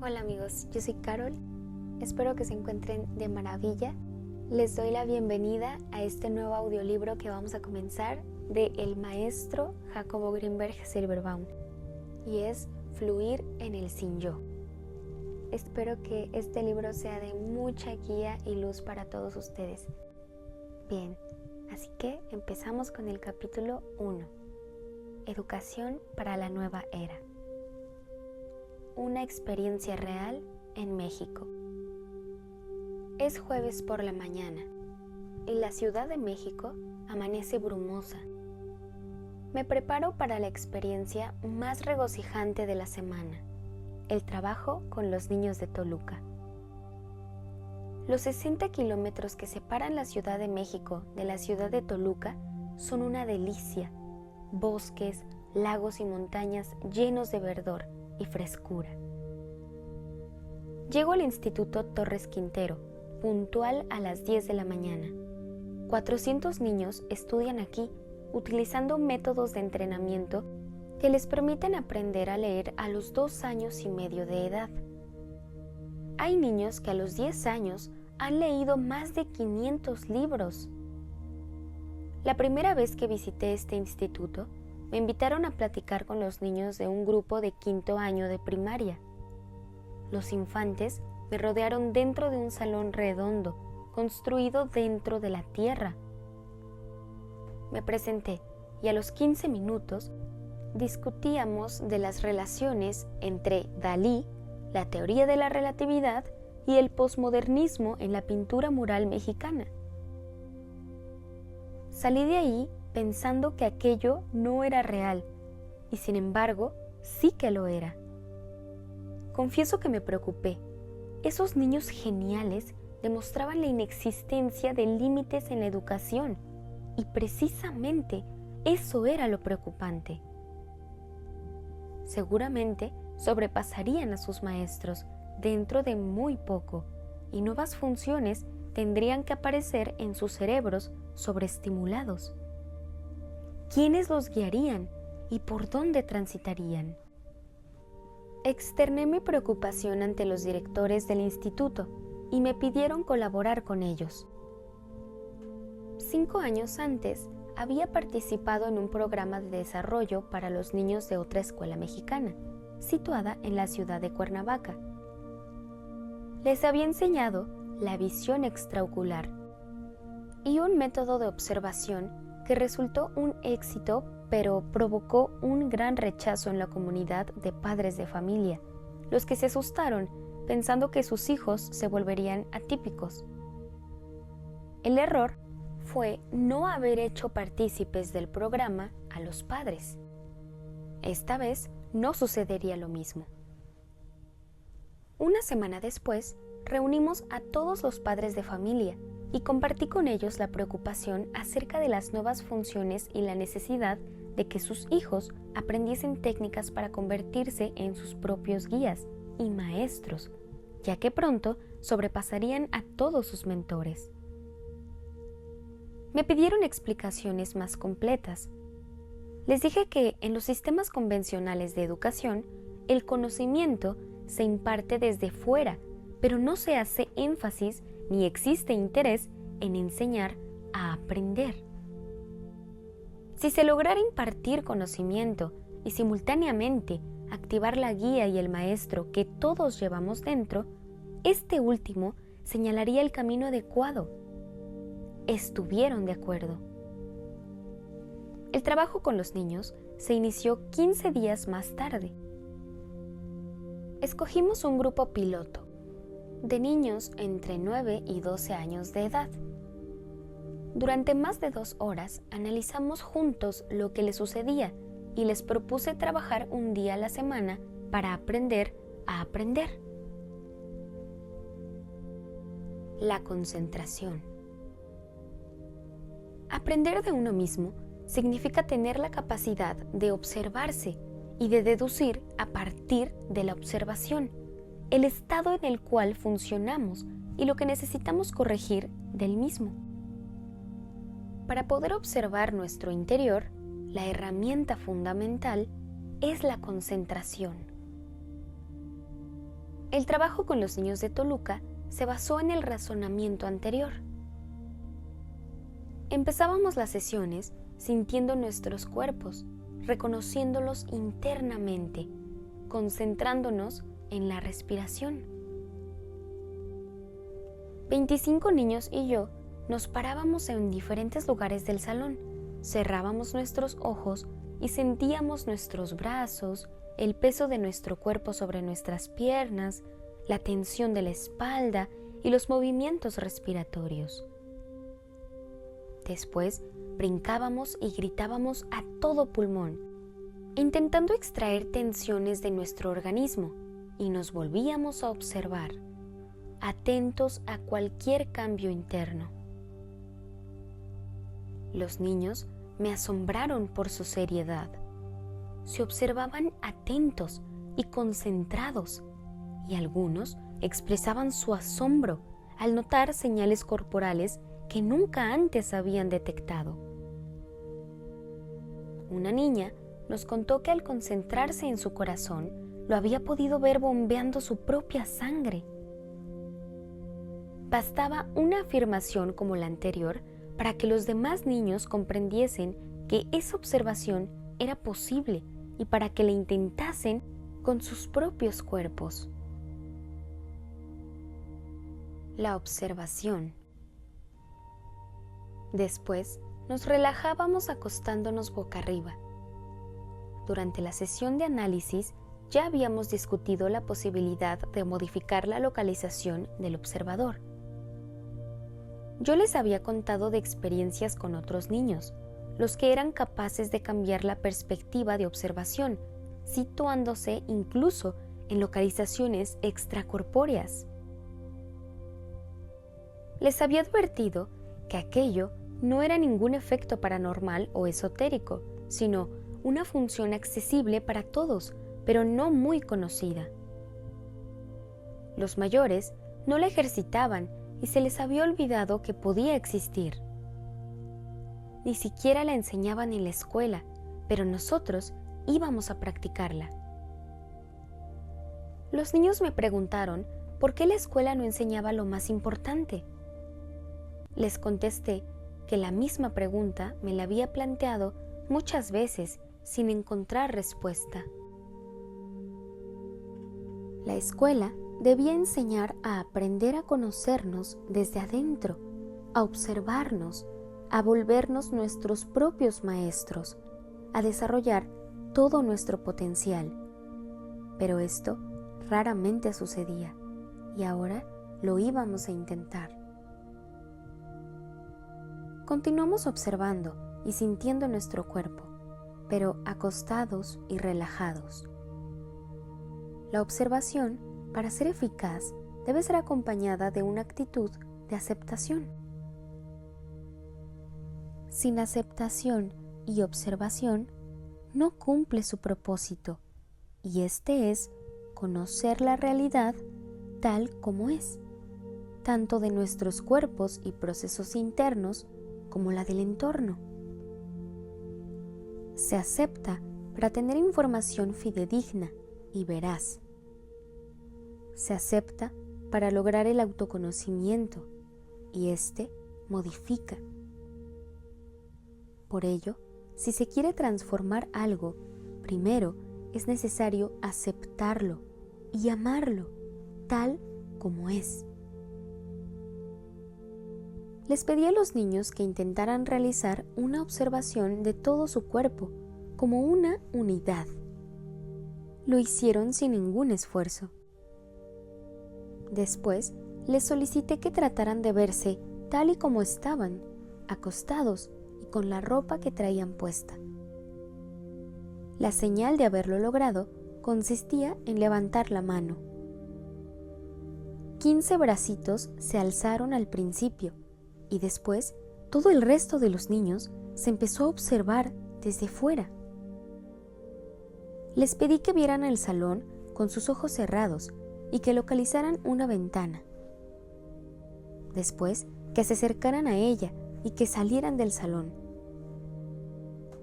Hola amigos, yo soy Carol, espero que se encuentren de maravilla. Les doy la bienvenida a este nuevo audiolibro que vamos a comenzar de el maestro Jacobo Grinberg Silverbaum y es Fluir en el Sin Yo. Espero que este libro sea de mucha guía y luz para todos ustedes. Bien, así que empezamos con el capítulo 1, Educación para la Nueva Era. Una experiencia real en México. Es jueves por la mañana y la Ciudad de México amanece brumosa. Me preparo para la experiencia más regocijante de la semana, el trabajo con los niños de Toluca. Los 60 kilómetros que separan la Ciudad de México de la ciudad de Toluca son una delicia. Bosques, lagos y montañas llenos de verdor y frescura. Llego al Instituto Torres Quintero, puntual a las 10 de la mañana. 400 niños estudian aquí utilizando métodos de entrenamiento que les permiten aprender a leer a los 2 años y medio de edad. Hay niños que a los 10 años han leído más de 500 libros. La primera vez que visité este instituto, me invitaron a platicar con los niños de un grupo de 5º año de primaria. Los infantes me rodearon dentro de un salón redondo, construido dentro de la tierra. Me presenté y a los 15 minutos discutíamos de las relaciones entre Dalí, la teoría de la relatividad y el posmodernismo en la pintura mural mexicana. Salí de ahí pensando que aquello no era real, y sin embargo, sí que lo era. Confieso que me preocupé. Esos niños geniales demostraban la inexistencia de límites en la educación, y precisamente eso era lo preocupante. Seguramente sobrepasarían a sus maestros dentro de muy poco, y nuevas funciones tendrían que aparecer en sus cerebros sobreestimulados. ¿Quiénes los guiarían y por dónde transitarían? Externé mi preocupación ante los directores del instituto y me pidieron colaborar con ellos. 5 años antes, había participado en un programa de desarrollo para los niños de otra escuela mexicana, situada en la ciudad de Cuernavaca. Les había enseñado la visión extraocular y un método de observación que resultó un éxito, pero provocó un gran rechazo en la comunidad de padres de familia, los que se asustaron pensando que sus hijos se volverían atípicos. El error fue no haber hecho partícipes del programa a los padres. Esta vez no sucedería lo mismo. Una semana después, reunimos a todos los padres de familia y compartí con ellos la preocupación acerca de las nuevas funciones y la necesidad de que sus hijos aprendiesen técnicas para convertirse en sus propios guías y maestros, ya que pronto sobrepasarían a todos sus mentores. Me pidieron explicaciones más completas. Les dije que en los sistemas convencionales de educación, el conocimiento se imparte desde fuera, pero no se hace énfasis ni existe interés en enseñar a aprender. Si se lograra impartir conocimiento y simultáneamente activar la guía y el maestro que todos llevamos dentro, este último señalaría el camino adecuado. Estuvieron de acuerdo. El trabajo con los niños se inició 15 días más tarde. Escogimos un grupo piloto de niños entre 9 y 12 años de edad. Durante más de 2 horas analizamos juntos lo que les sucedía y les propuse trabajar un día a la semana para aprender a aprender. La concentración. Aprender de uno mismo significa tener la capacidad de observarse y de deducir a partir de la observación el estado en el cual funcionamos y lo que necesitamos corregir del mismo. Para poder observar nuestro interior, la herramienta fundamental es la concentración. El trabajo con los niños de Toluca se basó en el razonamiento anterior. Empezábamos las sesiones sintiendo nuestros cuerpos, reconociéndolos internamente, concentrándonos en la respiración. 25 niños y yo nos parábamos en diferentes lugares del salón, cerrábamos nuestros ojos y sentíamos nuestros brazos, el peso de nuestro cuerpo sobre nuestras piernas, la tensión de la espalda y los movimientos respiratorios. Después brincábamos y gritábamos a todo pulmón, intentando extraer tensiones de nuestro organismo, y nos volvíamos a observar, atentos a cualquier cambio interno. Los niños me asombraron por su seriedad. Se observaban atentos y concentrados, y algunos expresaban su asombro al notar señales corporales que nunca antes habían detectado. Una niña nos contó que al concentrarse en su corazón, lo había podido ver bombeando su propia sangre. Bastaba una afirmación como la anterior para que los demás niños comprendiesen que esa observación era posible y para que la intentasen con sus propios cuerpos. La observación. Después, nos relajábamos acostándonos boca arriba. Durante la sesión de análisis, ya habíamos discutido la posibilidad de modificar la localización del observador. Yo les había contado de experiencias con otros niños, los que eran capaces de cambiar la perspectiva de observación, situándose incluso en localizaciones extracorpóreas. Les había advertido que aquello no era ningún efecto paranormal o esotérico, sino una función accesible para todos, pero no muy conocida. Los mayores no la ejercitaban y se les había olvidado que podía existir. Ni siquiera la enseñaban en la escuela, pero nosotros íbamos a practicarla. Los niños me preguntaron por qué la escuela no enseñaba lo más importante. Les contesté que la misma pregunta me la había planteado muchas veces sin encontrar respuesta. La escuela debía enseñar a aprender a conocernos desde adentro, a observarnos, a volvernos nuestros propios maestros, a desarrollar todo nuestro potencial. Pero esto raramente sucedía, y ahora lo íbamos a intentar. Continuamos observando y sintiendo nuestro cuerpo, pero acostados y relajados. La observación, para ser eficaz, debe ser acompañada de una actitud de aceptación. Sin aceptación y observación, no cumple su propósito, y este es conocer la realidad tal como es, tanto de nuestros cuerpos y procesos internos como la del entorno. Se acepta para tener información fidedigna y veraz. Se acepta para lograr el autoconocimiento y éste modifica. Por ello, si se quiere transformar algo, primero es necesario aceptarlo y amarlo tal como es. Les pedí a los niños que intentaran realizar una observación de todo su cuerpo como una unidad. Lo hicieron sin ningún esfuerzo. Después, les solicité que trataran de verse tal y como estaban, acostados y con la ropa que traían puesta. La señal de haberlo logrado consistía en levantar la mano. 15 bracitos se alzaron al principio y después todo el resto de los niños se empezó a observar desde fuera. Les pedí que vieran el salón con sus ojos cerrados y que localizaran una ventana. Después, que se acercaran a ella y que salieran del salón.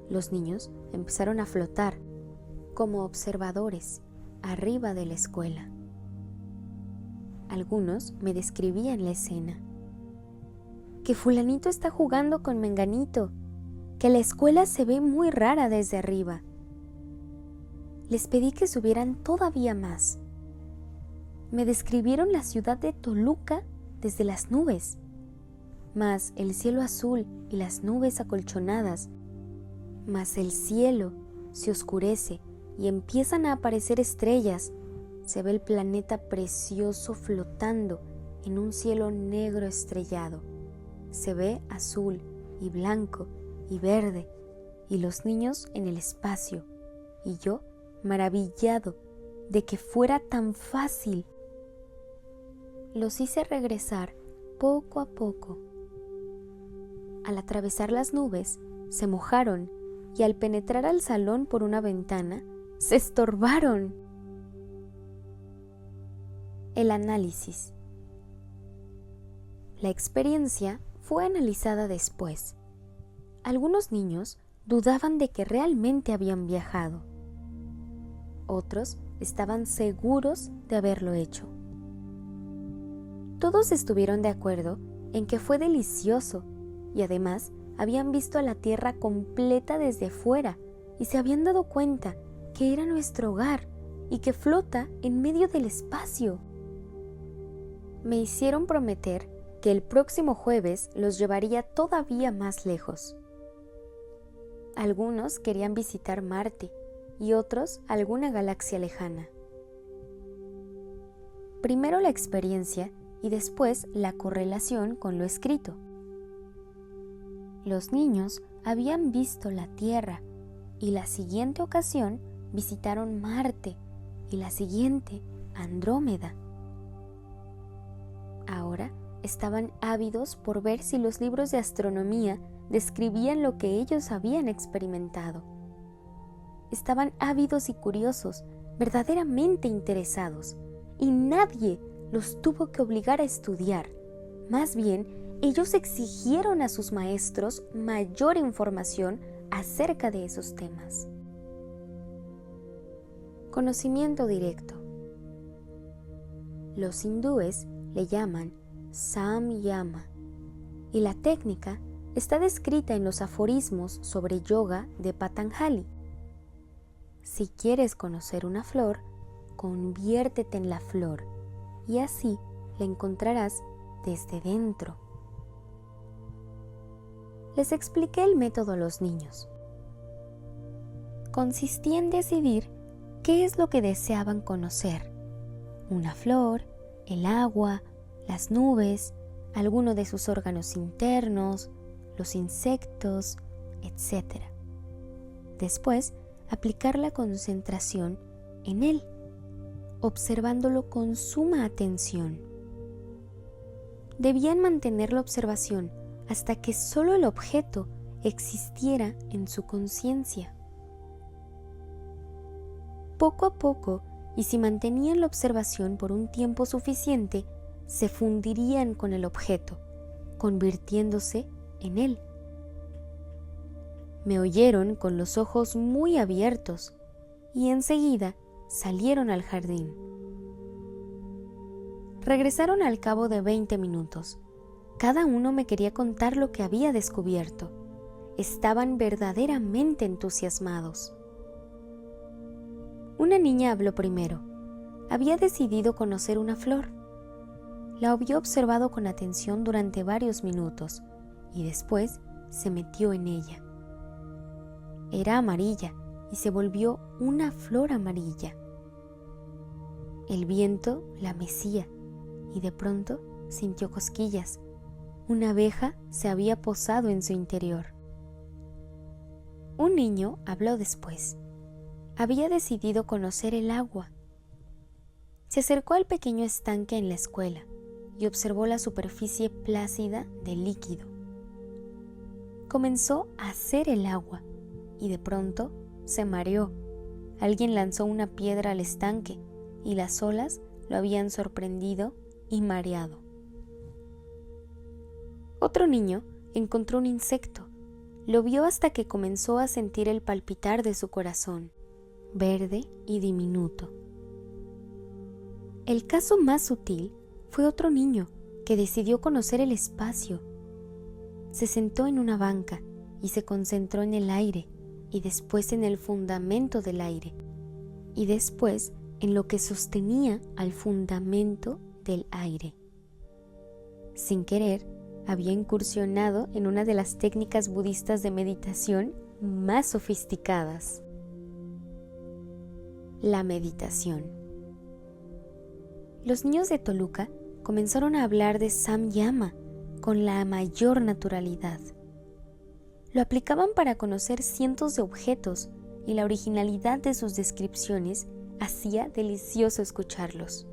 Los niños empezaron a flotar como observadores arriba de la escuela. Algunos me describían la escena. Que fulanito está jugando con menganito, que la escuela se ve muy rara desde arriba. Les pedí que subieran todavía más. Me describieron la ciudad de Toluca desde las nubes, más el cielo azul y las nubes acolchonadas, más el cielo se oscurece y empiezan a aparecer estrellas. Se ve el planeta precioso flotando en un cielo negro estrellado. Se ve azul y blanco y verde y los niños en el espacio y yo maravillado de que fuera tan fácil. Los hice regresar poco a poco. Al atravesar las nubes, se mojaron y al penetrar al salón por una ventana, se estorbaron. El análisis. La experiencia fue analizada después. Algunos niños dudaban de que realmente habían viajado. Otros estaban seguros de haberlo hecho. Todos estuvieron de acuerdo en que fue delicioso y además habían visto a la Tierra completa desde fuera y se habían dado cuenta que era nuestro hogar y que flota en medio del espacio. Me hicieron prometer que el próximo jueves los llevaría todavía más lejos. Algunos querían visitar Marte y otros alguna galaxia lejana. Primero la experiencia y después la correlación con lo escrito. Los niños habían visto la Tierra y la siguiente ocasión visitaron Marte y la siguiente Andrómeda. Ahora estaban ávidos por ver si los libros de astronomía describían lo que ellos habían experimentado. Estaban ávidos y curiosos, verdaderamente interesados, y nadie los tuvo que obligar a estudiar. Más bien, ellos exigieron a sus maestros mayor información acerca de esos temas. Conocimiento directo. Los hindúes le llaman Samyama y la técnica está descrita en los aforismos sobre yoga de Patanjali. Si quieres conocer una flor, conviértete en la flor y así la encontrarás desde dentro. Les expliqué el método a los niños. Consistía en decidir qué es lo que deseaban conocer: una flor, el agua, las nubes, alguno de sus órganos internos, los insectos, etc. Después, aplicar la concentración en él, observándolo con suma atención. Debían mantener la observación hasta que solo el objeto existiera en su conciencia. Poco a poco, y si mantenían la observación por un tiempo suficiente, se fundirían con el objeto, convirtiéndose en él. Me oyeron con los ojos muy abiertos y enseguida salieron al jardín. Regresaron al cabo de 20 minutos. Cada uno me quería contar lo que había descubierto. Estaban verdaderamente entusiasmados. Una niña habló primero. Había decidido conocer una flor. La había observado con atención durante varios minutos y después se metió en ella. Era amarilla y se volvió una flor amarilla. El viento la mecía y de pronto sintió cosquillas. Una abeja se había posado en su interior. Un niño habló después. Había decidido conocer el agua. Se acercó al pequeño estanque en la escuela y observó la superficie plácida del líquido. Comenzó a hacer el agua y de pronto se mareó. Alguien lanzó una piedra al estanque y las olas lo habían sorprendido y mareado. Otro niño encontró un insecto. Lo vio hasta que comenzó a sentir el palpitar de su corazón, verde y diminuto. El caso más sutil fue otro niño que decidió conocer el espacio. Se sentó en una banca y se concentró en el aire, y después en el fundamento del aire, y después en lo que sostenía al fundamento del aire. Sin querer, había incursionado en una de las técnicas budistas de meditación más sofisticadas: la meditación. Los niños de Toluca comenzaron a hablar de Samyama con la mayor naturalidad. Lo aplicaban para conocer cientos de objetos y la originalidad de sus descripciones hacía delicioso escucharlos.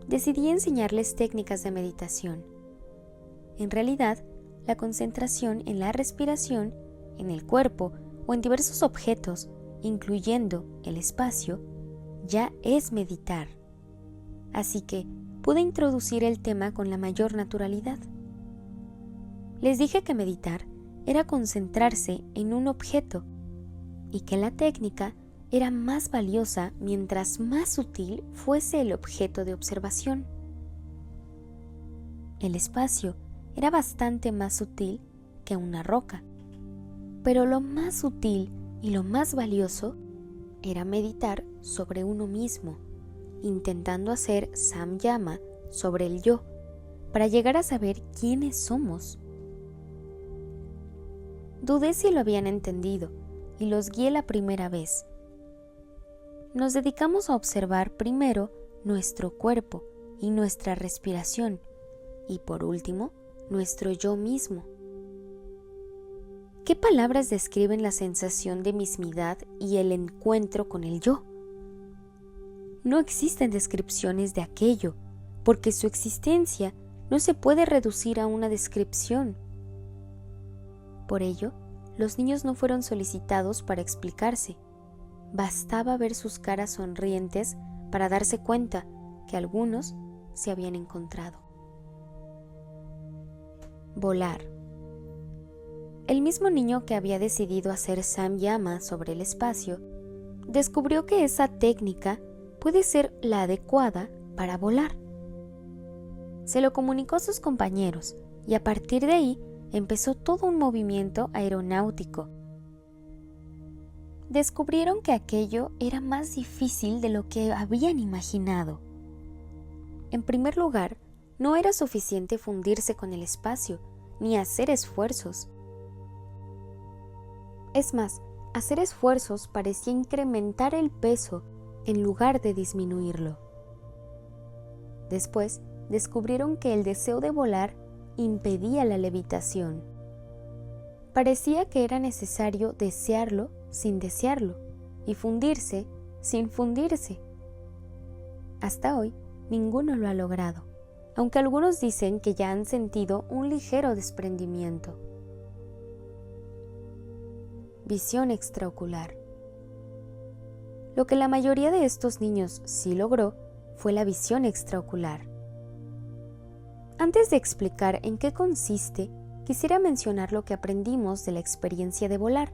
Decidí enseñarles técnicas de meditación. En realidad, la concentración en la respiración, en el cuerpo o en diversos objetos, incluyendo el espacio, ya es meditar. Así que pude introducir el tema con la mayor naturalidad. Les dije que meditar era concentrarse en un objeto y que la técnica era más valiosa mientras más sutil fuese el objeto de observación. El espacio era bastante más sutil que una roca, pero lo más sutil y lo más valioso era meditar sobre uno mismo, intentando hacer samyama sobre el yo, para llegar a saber quiénes somos. Dudé si lo habían entendido y los guié la primera vez. Nos dedicamos a observar primero nuestro cuerpo y nuestra respiración y por último nuestro yo mismo. ¿Qué palabras describen la sensación de mismidad y el encuentro con el yo? No existen descripciones de aquello, porque su existencia no se puede reducir a una descripción. Por ello, los niños no fueron solicitados para explicarse. Bastaba ver sus caras sonrientes para darse cuenta que algunos se habían encontrado. Volar. El mismo niño que había decidido hacer samyama sobre el espacio, descubrió que esa técnica puede ser la adecuada para volar. Se lo comunicó a sus compañeros y a partir de ahí empezó todo un movimiento aeronáutico. Descubrieron que aquello era más difícil de lo que habían imaginado. En primer lugar, no era suficiente fundirse con el espacio, ni hacer esfuerzos. Es más, hacer esfuerzos parecía incrementar el peso en lugar de disminuirlo. Después, descubrieron que el deseo de volar impedía la levitación. Parecía que era necesario desearlo sin desearlo y fundirse sin fundirse. Hasta hoy, ninguno lo ha logrado, aunque algunos dicen que ya han sentido un ligero desprendimiento. Visión extraocular. Lo que la mayoría de estos niños sí logró fue la visión extraocular. Antes de explicar en qué consiste, quisiera mencionar lo que aprendimos de la experiencia de volar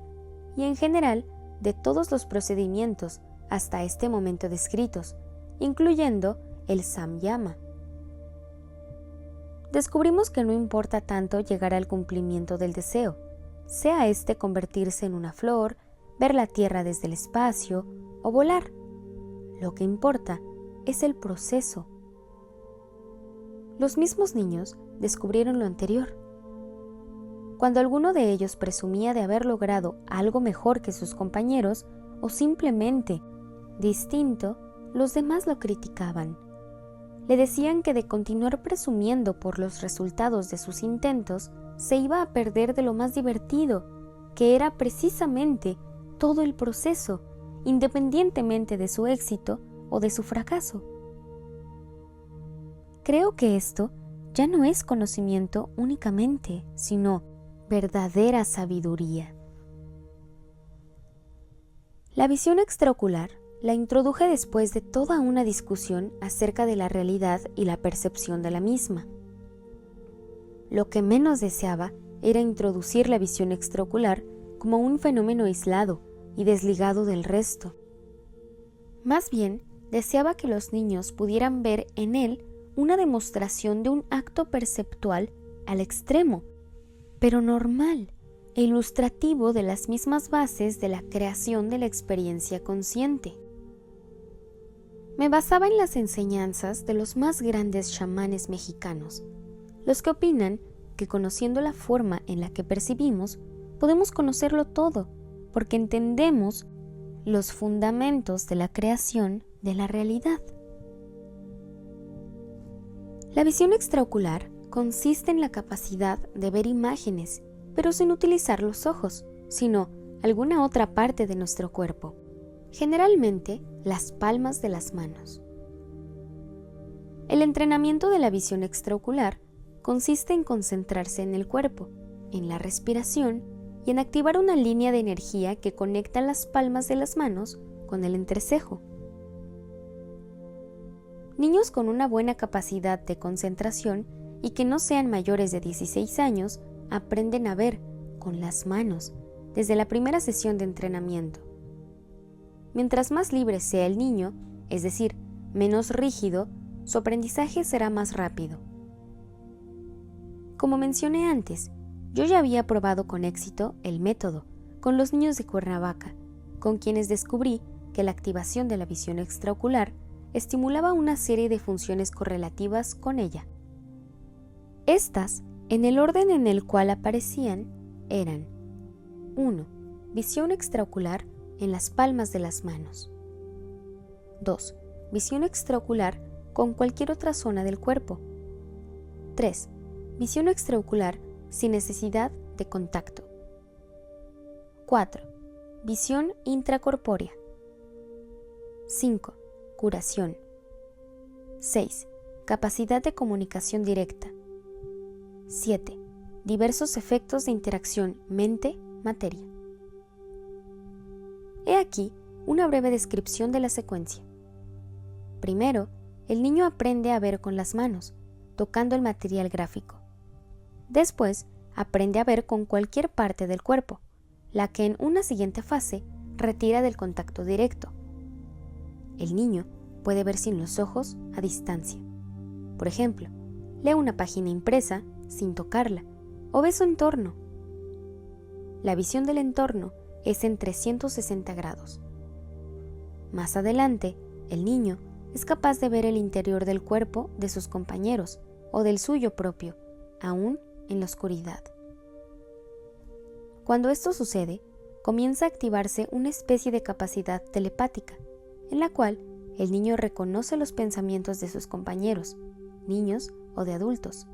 y en general de todos los procedimientos hasta este momento descritos, incluyendo el samyama. Descubrimos que no importa tanto llegar al cumplimiento del deseo, sea este convertirse en una flor, ver la tierra desde el espacio o volar. Lo que importa es el proceso. Los mismos niños descubrieron lo anterior. Cuando alguno de ellos presumía de haber logrado algo mejor que sus compañeros o simplemente distinto, los demás lo criticaban. Le decían que de continuar presumiendo por los resultados de sus intentos, se iba a perder de lo más divertido, que era precisamente todo el proceso, independientemente de su éxito o de su fracaso. Creo que esto ya no es conocimiento únicamente, sino verdadera sabiduría. La visión extraocular la introduje después de toda una discusión acerca de la realidad y la percepción de la misma. Lo que menos deseaba era introducir la visión extraocular como un fenómeno aislado y desligado del resto. Más bien, deseaba que los niños pudieran ver en él una demostración de un acto perceptual al extremo, pero normal e ilustrativo de las mismas bases de la creación de la experiencia consciente. Me basaba en las enseñanzas de los más grandes chamanes mexicanos, los que opinan que conociendo la forma en la que percibimos, podemos conocerlo todo, porque entendemos los fundamentos de la creación de la realidad. La visión extraocular consiste en la capacidad de ver imágenes, pero sin utilizar los ojos, sino alguna otra parte de nuestro cuerpo, generalmente las palmas de las manos. El entrenamiento de la visión extraocular consiste en concentrarse en el cuerpo, en la respiración y en activar una línea de energía que conecta las palmas de las manos con el entrecejo. Niños con una buena capacidad de concentración y que no sean mayores de 16 años aprenden a ver con las manos desde la primera sesión de entrenamiento. Mientras más libre sea el niño, es decir, menos rígido, su aprendizaje será más rápido. Como mencioné antes, yo ya había probado con éxito el método con los niños de Cuernavaca, con quienes descubrí que la activación de la visión extraocular estimulaba una serie de funciones correlativas con ella. Estas, en el orden en el cual aparecían, eran 1. Visión extraocular en las palmas de las manos. 2. Visión extraocular con cualquier otra zona del cuerpo. 3. Visión extraocular sin necesidad de contacto. 4. Visión intracorpórea. 5. Curación. 6. Capacidad de comunicación directa. 7. Diversos efectos de interacción mente-materia. He aquí una breve descripción de la secuencia. Primero, el niño aprende a ver con las manos, tocando el material gráfico. Después, aprende a ver con cualquier parte del cuerpo, la que en una siguiente fase retira del contacto directo. El niño puede ver sin los ojos a distancia. Por ejemplo, lee una página impresa sin tocarla o ve su entorno. La visión del entorno es en 360 grados. Más adelante, el niño es capaz de ver el interior del cuerpo de sus compañeros o del suyo propio, aún en la oscuridad. Cuando esto sucede, comienza a activarse una especie de capacidad telepática, en la cual el niño reconoce los pensamientos de sus compañeros, niños o de adultos.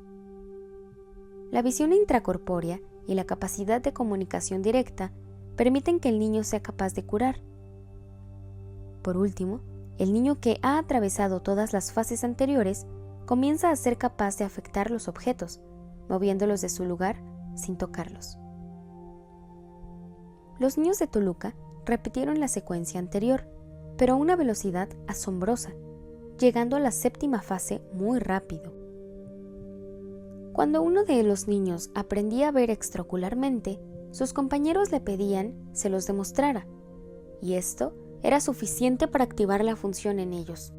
La visión intracorpórea y la capacidad de comunicación directa permiten que el niño sea capaz de curar. Por último, el niño que ha atravesado todas las fases anteriores comienza a ser capaz de afectar los objetos, moviéndolos de su lugar sin tocarlos. Los niños de Toluca repitieron la secuencia anterior, pero a una velocidad asombrosa, llegando a la séptima fase muy rápido. Cuando uno de los niños aprendía a ver extraocularmente, sus compañeros le pedían se los demostrara, y esto era suficiente para activar la función en ellos.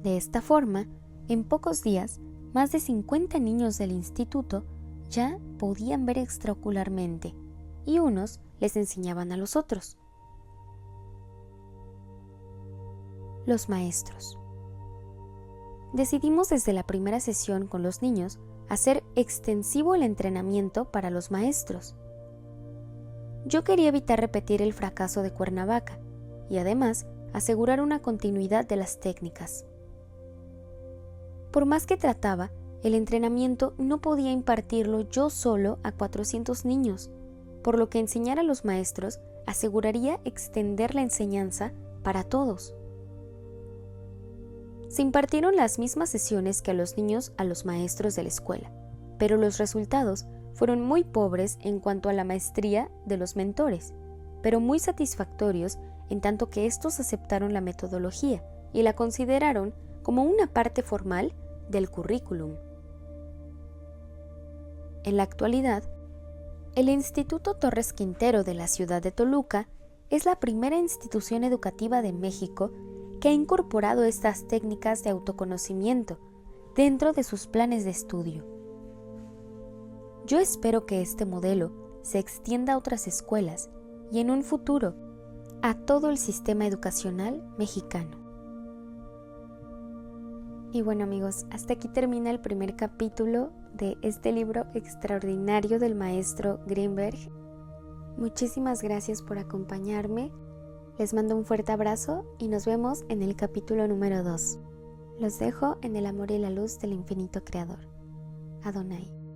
De esta forma, en pocos días, más de 50 niños del instituto ya podían ver extraocularmente, y unos les enseñaban a los otros. Los maestros. Decidimos desde la primera sesión con los niños hacer extensivo el entrenamiento para los maestros. Yo quería evitar repetir el fracaso de Cuernavaca y además asegurar una continuidad de las técnicas. Por más que trataba, el entrenamiento no podía impartirlo yo solo a 400 niños, por lo que enseñar a los maestros aseguraría extender la enseñanza para todos. Se impartieron las mismas sesiones que a los niños a los maestros de la escuela, pero los resultados fueron muy pobres en cuanto a la maestría de los mentores, pero muy satisfactorios en tanto que estos aceptaron la metodología y la consideraron como una parte formal del currículum. En la actualidad, el Instituto Torres Quintero de la ciudad de Toluca es la primera institución educativa de México que ha incorporado estas técnicas de autoconocimiento dentro de sus planes de estudio. Yo espero que este modelo se extienda a otras escuelas y en un futuro a todo el sistema educacional mexicano. Y bueno amigos, hasta aquí termina el primer capítulo de este libro extraordinario del maestro Grinberg. Muchísimas gracias por acompañarme. Les mando un fuerte abrazo y nos vemos en el capítulo número 2. Los dejo en el amor y la luz del infinito creador. Adonai.